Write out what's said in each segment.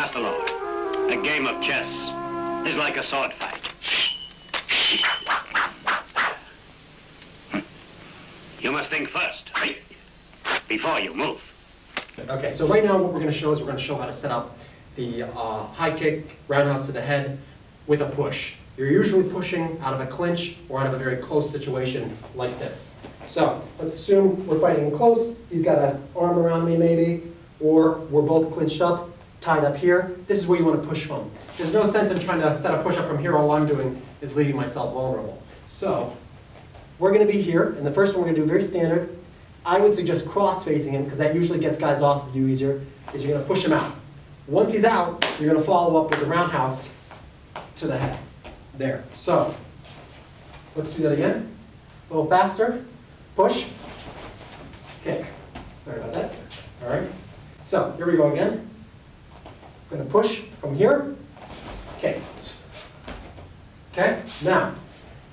Master Lord, a game of chess is like a sword fight. You must think first, right? Before you move. Okay, so right now what we're going to show is we're going to show how to set up the high kick, roundhouse to the head with a push. You're usually pushing out of a clinch or out of a very close situation like this. So let's assume we're fighting close. He's got an arm around me maybe, or we're both clinched up, tied up here. This is where you want to push from. There's no sense in trying to set a push up from here. All I'm doing is leaving myself vulnerable. So we're going to be here, and the first one we're going to do very standard. I would suggest cross-facing him, because that usually gets guys off of you easier, is you're going to push him out. Once he's out, you're going to follow up with the roundhouse to the head. There. So let's do that again. A little faster. Push. Kick. Sorry about that. All right. So here we go again. I'm going to push from here. Kick. Okay? Now,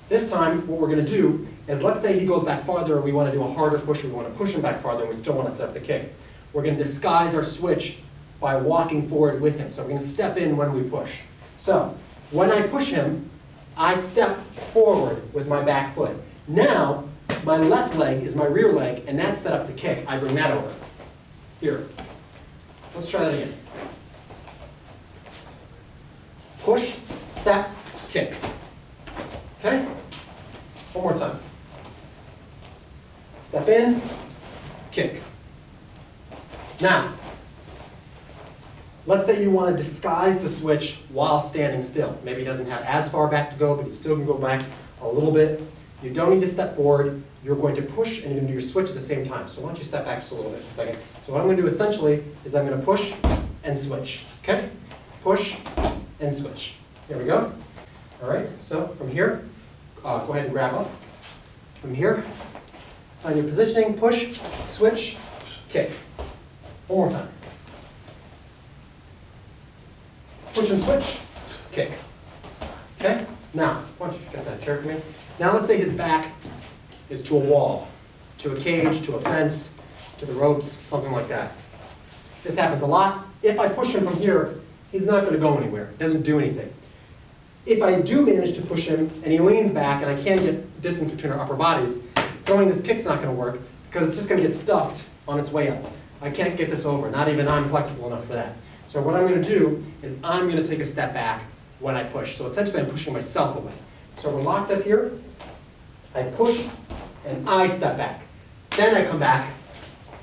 this time what we're going to do is, let's say he goes back farther, or we want to do a harder push, or we want to push him back farther, and we still want to set up the kick. We're going to disguise our switch by walking forward with him. So we're going to step in when we push. So when I push him, I step forward with my back foot. Now, my left leg is my rear leg, and that's set up to kick. I bring that over. Here. Let's try that again. Push, step, kick. Okay? One more time. Step in, kick. Now, let's say you want to disguise the switch while standing still. Maybe he doesn't have as far back to go, but he still can go back a little bit. You don't need to step forward. You're going to push, and you're going to do your switch at the same time. So why don't you step back just a little bit for a second. So what I'm going to do essentially is I'm going to push and switch. Okay? Push and switch. Here we go. All right, so from here, go ahead and grab up. From here, find your positioning, push, switch, kick. One more time. Push and switch, kick. Okay? Now, why don't you get that chair for me? Now let's say his back is to a wall, to a cage, to a fence, to the ropes, something like that. This happens a lot. If I push him from here, he's not going to go anywhere. It doesn't do anything. If I do manage to push him and he leans back and I can't get distance between our upper bodies, throwing this kick's not going to work because it's just going to get stuffed on its way up. I can't get this over. Not even I'm flexible enough for that. So what I'm going to do is I'm going to take a step back when I push. So essentially I'm pushing myself away. So we're locked up here. I push and I step back. Then I come back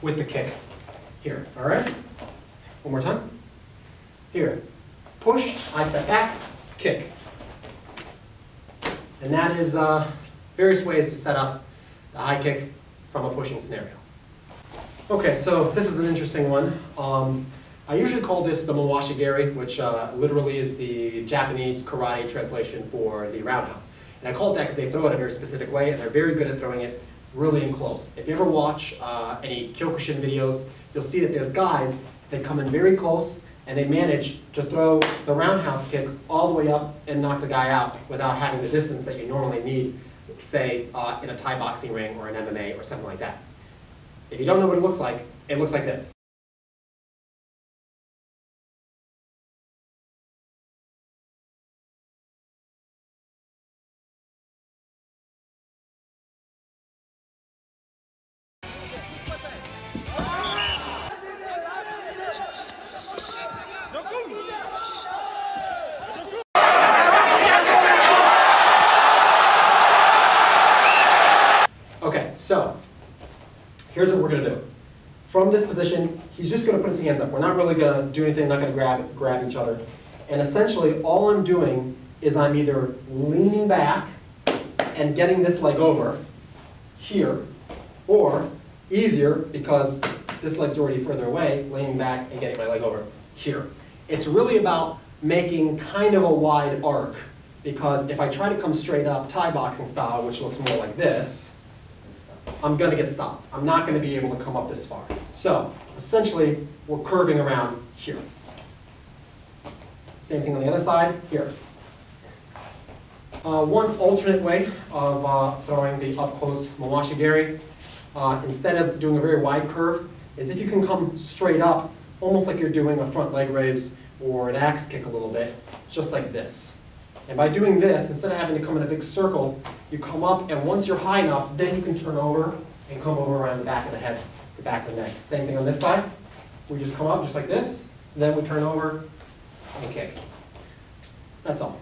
with the kick. Here. All right? One more time. Here. Push, I step back, kick. And that is various ways to set up the high kick from a pushing scenario. Okay, so this is an interesting one. I usually call this the Mawashi geri, which literally is the Japanese karate translation for the roundhouse. And I call it that because they throw it a very specific way, and they're very good at throwing it really in close. If you ever watch any Kyokushin videos, you'll see that there's guys that come in very close, and they manage to throw the roundhouse kick all the way up and knock the guy out without having the distance that you normally need, say, in a Thai boxing ring or an MMA or something like that. If you don't know what it looks like this. Okay, so here's what we're going to do. From this position, he's just going to put his hands up. We're not really going to do anything, not going to grab each other. And essentially, all I'm doing is I'm either leaning back and getting this leg over here, or easier, because this leg's already further away, leaning back and getting my leg over here. It's really about making kind of a wide arc, because if I try to come straight up Thai boxing style, which looks more like this, I'm going to get stopped. I'm not going to be able to come up this far. So essentially, we're curving around here. Same thing on the other side, here. One alternate way of throwing the up-close Mawashi geri, instead of doing a very wide curve, is if you can come straight up, almost like you're doing a front leg raise or an axe kick a little bit, just like this. And by doing this, instead of having to come in a big circle, you come up, and once you're high enough, then you can turn over and come over around the back of the head, the back of the neck. Same thing on this side. We just come up just like this, and then we turn over and kick. That's all.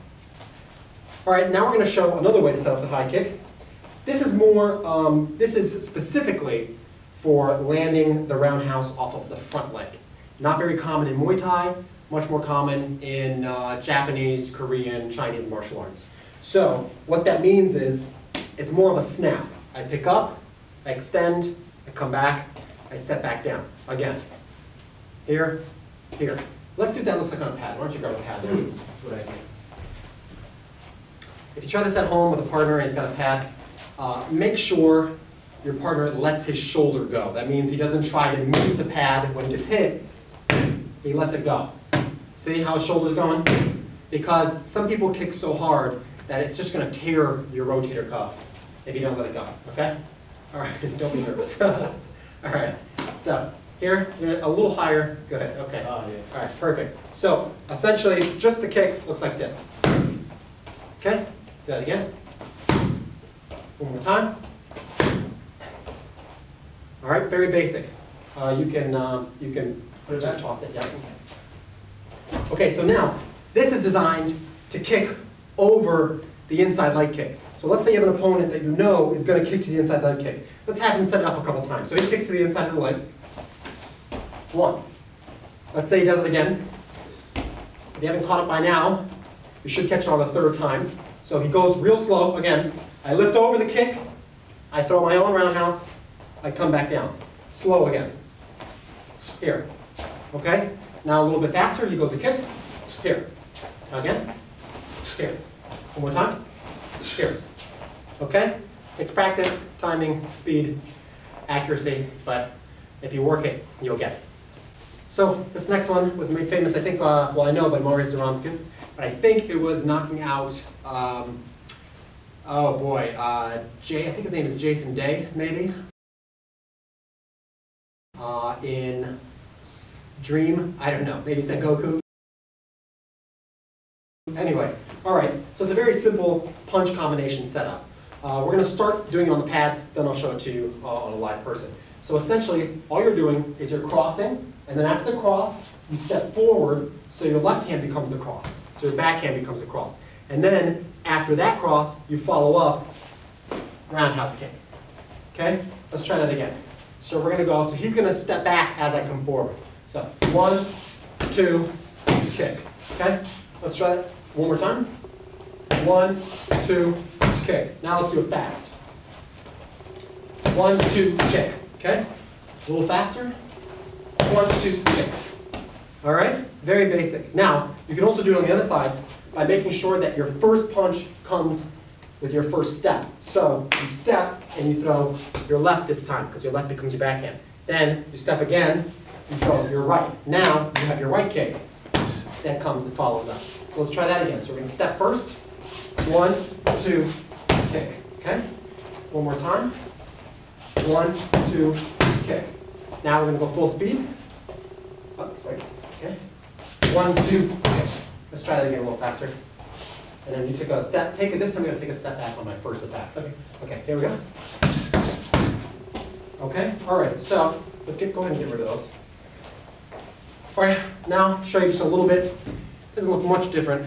All right, now we're going to show another way to set up the high kick. This is more, this is specifically for landing the roundhouse off of the front leg. Not very common in Muay Thai, much more common in Japanese, Korean, Chinese martial arts. So what that means is it's more of a snap. I pick up, I extend, I come back, I step back down. Again, here, here. Let's see what that looks like on a pad. Why don't you grab a pad there? That's what I think. If you try this at home with a partner and he's got a pad, make sure your partner lets his shoulder go. That means he doesn't try to meet the pad when he gets hit. He lets it go. See how his shoulder's going? Because some people kick so hard that it's just going to tear your rotator cuff if you don't let it go. Okay? All right, don't be nervous. All right, so here, a little higher. Go ahead. Okay. Oh, yes. All right, perfect. So essentially, just the kick looks like this. Okay? Do that again. One more time. All right, very basic. You can just toss it. Yeah. Okay, so now this is designed to kick over the inside leg kick. So let's say you have an opponent that you know is going to kick to the inside leg kick. Let's have him set it up a couple times. So he kicks to the inside of the leg. One. Let's say he does it again. If you haven't caught it by now, you should catch it on the third time. So he goes real slow. Again, I lift over the kick. I throw my own roundhouse. I come back down. Slow again. Here. Okay? Now a little bit faster. He goes the kick. Here. Again. Here. One more time. Here. Okay? It's practice, timing, speed, accuracy, but if you work it, you'll get it. So this next one was made famous, I think, well, I know by Maurice Zaromskis, but I think it was knocking out, oh boy, I think his name is Jason Day, maybe, in Dream, I don't know, maybe Sengoku. Anyway, all right, so it's a very simple punch combination setup. We're going to start doing it on the pads, then I'll show it to you on a live person. So essentially, all you're doing is you're crossing, and then after the cross, you step forward, so your left hand becomes the cross. So your back hand becomes the cross. And then, after that cross, you follow up, roundhouse kick. Okay? Let's try that again. So we're going to go, so he's going to step back as I come forward. So, 1, 2, kick. Okay? Let's try that one more time. 1, 2, kick. Now let's do it fast. 1, 2, kick. Okay? A little faster. 1, 2, kick. All right? Very basic. Now, you can also do it on the other side by making sure that your first punch comes with your first step. So you step and you throw your left this time because your left becomes your backhand. Then you step again, you throw your right. Now you have your right kick that comes and follows up. So let's try that again. So we're going to step first. 1, 2, kick. Okay? One more time. 1, 2, kick. Now we're going to go full speed. Oh, sorry. Okay. 1, 2, kick. Let's try that again a little faster. And then you take a step. This time I'm going to take a step back on my first attack. Okay. Okay. Here we go. Okay. All right. So let's go ahead and get rid of those. All right. Now show you just a little bit. Doesn't look much different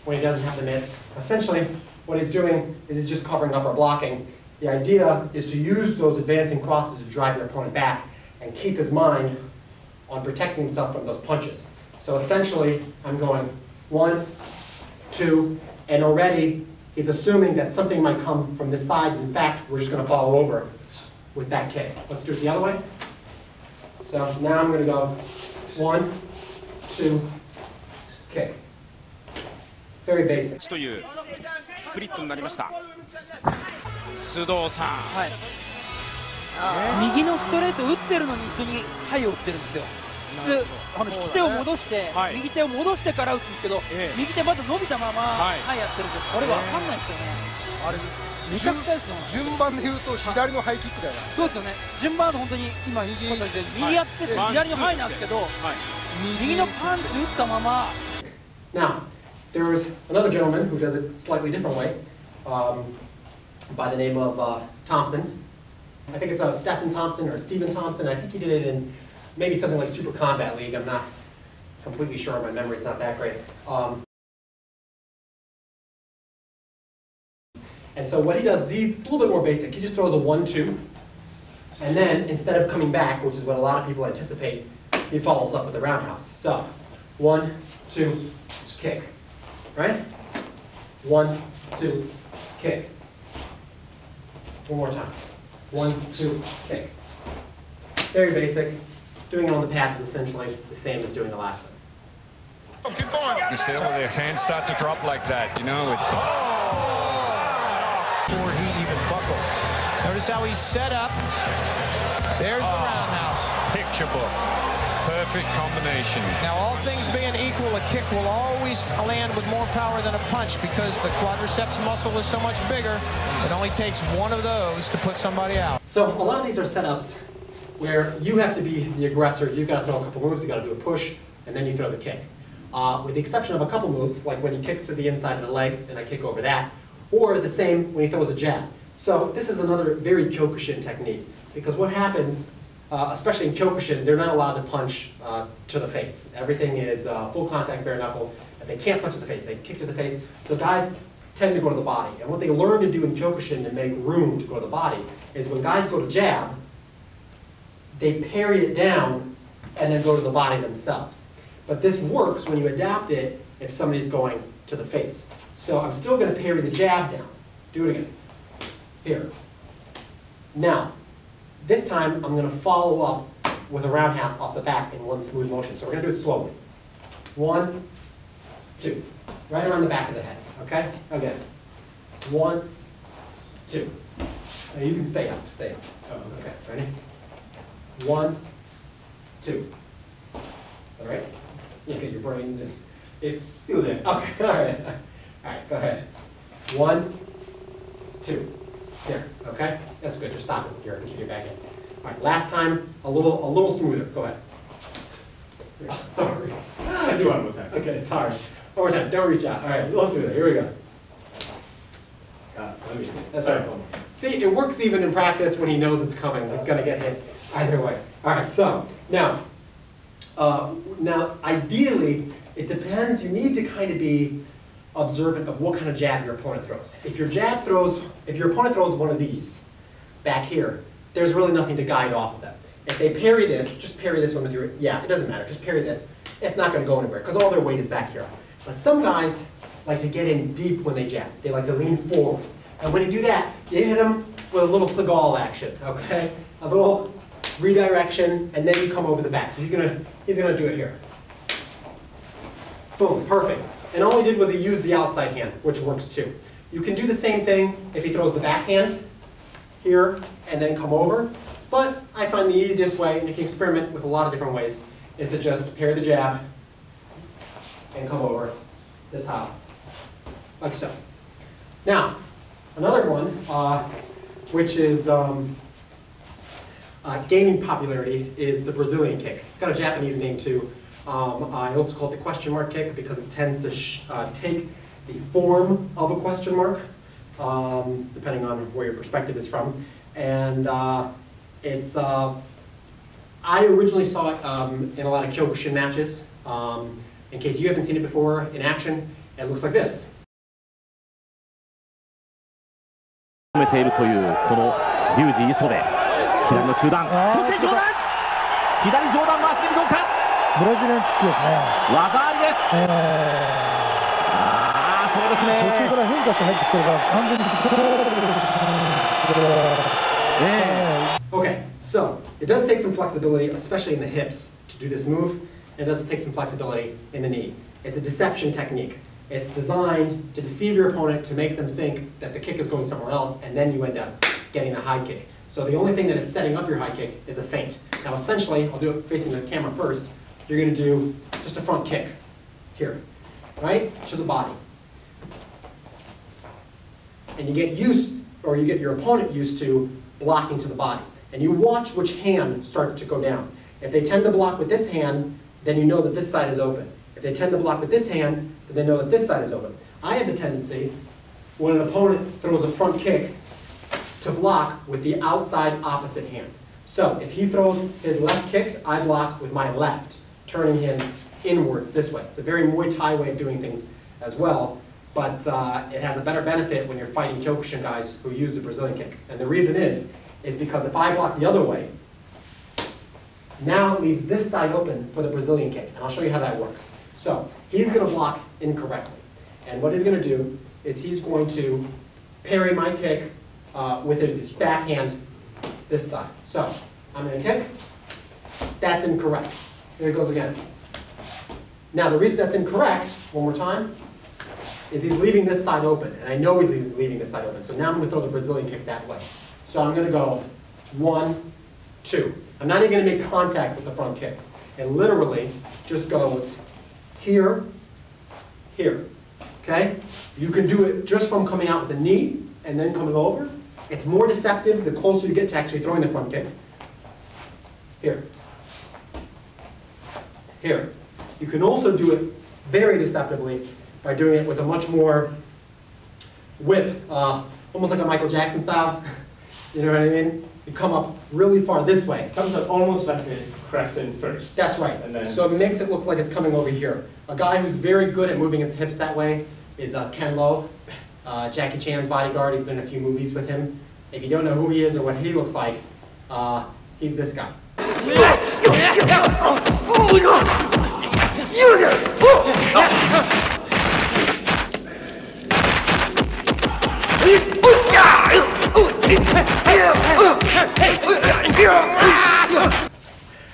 when he doesn't have the mitts. Essentially, what he's doing is he's just covering up our blocking. The idea is to use those advancing crosses to drive your opponent back and keep his mind on protecting himself from those punches. So essentially, I'm going 1, 2, and already he's assuming that something might come from this side. In fact, we're just going to follow over with that kick. Let's do it the other way. So now I'm going to go 1, 2, kick. Very basic. というスプリットになりました。須藤さん。はい。右のストレート打ってるのに一緒に背を打ってるんですよ。普通引き手を戻して、右手を戻してから打つんですけど、右手まだ伸びたまま背やってるんで、これわかんないですよね。あれめちゃくちゃですよ。順番で言うと左のハイキックだよね。そうですよね。順番は本当に今言いましたように右やって左のハイなんですけど、右のパンチ打ったまま。 Now, there's another gentleman who does it a slightly different way, by the name of Thompson. I think it's Stephen Thompson or Stephen Thompson. I think he did it in maybe something like Super Combat League. I'm not completely sure. My memory's not that great. And so what he does is he's a little bit more basic. He just throws a 1-2, and then instead of coming back, which is what a lot of people anticipate, he follows up with a roundhouse. So 1, 2, kick, right? 1, 2, kick. One more time. 1, 2, kick. Very basic. Doing it on the pads is essentially the same as doing the last one. Keep going. You see when their hands start to drop like that, you know, it's... Before he even buckled. Notice how he's set up. There's the roundhouse. Picture book. Perfect combination. Now, all things being equal, a kick will always land with more power than a punch because the quadriceps muscle is so much bigger. It only takes one of those to put somebody out. So a lot of these are setups where you have to be the aggressor. You've got to throw a couple moves. You've got to do a push, and then you throw the kick. With the exception of a couple moves, like when he kicks to the inside of the leg, and I kick over that, or the same when he throws a jab. So this is another very Kyokushin technique, because what happens, especially in Kyokushin, they're not allowed to punch to the face. Everything is full contact, bare knuckle, and they can't punch to the face. They kick to the face. So guys tend to go to the body. And what they learn to do in Kyokushin to make room to go to the body is when guys go to jab, they parry it down and then go to the body themselves. But this works when you adapt it if somebody's going to the face. So I'm still going to parry the jab down. Do it again. Here. Now, this time I'm going to follow up with a roundhouse off the back in one smooth motion. So we're going to do it slowly. 1, 2. Right around the back of the head. Okay? Again. 1, 2. Now you can stay up. Stay up. Oh, okay. Ready? 1, 2. Is that right? You get your brains in. It's still there. Okay. All right. All right. Go ahead. 1, 2. There. Okay. That's good. Just stop it here and keep your back in. All right. Last time, a little smoother. Go ahead. Sorry. Let's do one more time. Okay. Sorry. One more time. Don't reach out. All right. A little smoother. Here we go. Let me see. That's right. See, it works even in practice when he knows it's coming. He's going to get hit either way. All right. So now ideally, it depends. You need to kind of be observant of what kind of jab your opponent throws. If your opponent throws one of these back here, there's really nothing to guide off of them. If they parry this, just parry this one with your, yeah, it doesn't matter, just parry this. It's not going to go anywhere because all their weight is back here. But some guys like to get in deep when they jab. They like to lean forward. And when you do that, you hit them with a little Seagal action, okay? A little redirection, and then you come over the back. So he's gonna do it here. Boom, perfect. And all he did was he used the outside hand, which works too. You can do the same thing if he throws the backhand here and then come over. But I find the easiest way, and you can experiment with a lot of different ways, is to just parry the jab and come over the top, like so. Now, another one, which is gaining popularity, is the Brazilian kick. It's got a Japanese name too. I also call it the question mark kick because it tends to take the form of a question mark, depending on where your perspective is from. And it's, I originally saw it in a lot of Kyokushin matches. In case you haven't seen it before in action, it looks like this. 止めているというこのリュウジ磯部、左の中段、そして上段、左上段回し蹴りどうか。ブラジリアンキックですね。技ありです。そうですね。途中から変化して入ってきてるから完全に。Okay, so it does take some flexibility, especially in the hips, to do this move. And it does take some flexibility in the knee. It's a deception technique. It's designed to deceive your opponent, to make them think that the kick is going somewhere else, and then you end up getting a high kick. So the only thing that is setting up your high kick is a feint. Now essentially, I'll do it facing the camera first, you're going to do just a front kick here, right, to the body. And you get used, or you get your opponent used to blocking to the body. And you watch which hand start to go down. If they tend to block with this hand, then you know that this side is open. If they tend to block with this hand, then they know that this side is open. I have a tendency, when an opponent throws a front kick, to block with the outside opposite hand. So if he throws his left kick, I block with my left, turning him inwards this way. It's a very Muay Thai way of doing things as well, but it has a better benefit when you're fighting Kyokushin guys who use the Brazilian kick. And the reason is because if I block the other way, now it leaves this side open for the Brazilian kick. And I'll show you how that works. So he's going to block incorrectly. And what he's going to do is he's going to parry my kick with his backhand this side. So I'm going to kick. That's incorrect. There it goes again. Now the reason that's incorrect, one more time, is he's leaving this side open. And I know he's leaving this side open. So now I'm going to throw the Brazilian kick that way. So I'm going to go 1, 2. I'm not even going to make contact with the front kick. It literally just goes here, here. Okay? You can do it just from coming out with the knee and then coming over. It's more deceptive the closer you get to actually throwing the front kick. Here. Here. You can also do it very deceptively by doing it with a much more whip, almost like a Michael Jackson style. You know what I mean? You come up really far this way. Comes up almost like a crescent first. That's right. And then so it makes it look like it's coming over here. A guy who's very good at moving his hips that way is Ken Lo, Jackie Chan's bodyguard. He's been in a few movies with him. If you don't know who he is or what he looks like, he's this guy.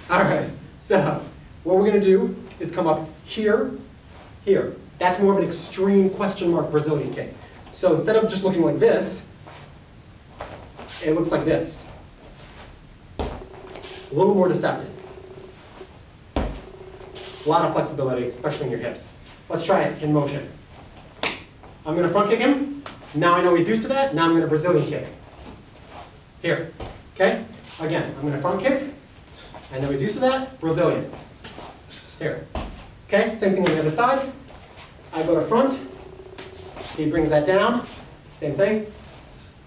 All right, so what we're going to do is come up here, here. That's more of an extreme question mark Brazilian kick. So instead of just looking like this, it looks like this. A little more deceptive. A lot of flexibility, especially in your hips. Let's try it in motion. I'm going to front kick him. Now I know he's used to that. Now I'm going to Brazilian kick. Here. Okay? Again, I'm going to front kick. I know he's used to that. Brazilian. Here. Okay? Same thing on the other side. I go to front. He brings that down. Same thing.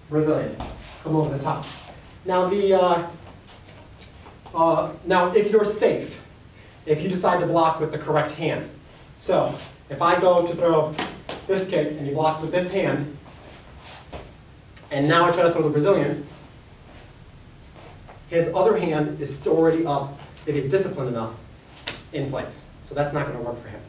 Brazilian. Come over the top. Now now if you're safe, if you decide to block with the correct hand. So if I go to throw this kick and he blocks with this hand, and now I try to throw the Brazilian, his other hand is already up, if he's disciplined enough, in place. So that's not going to work for him.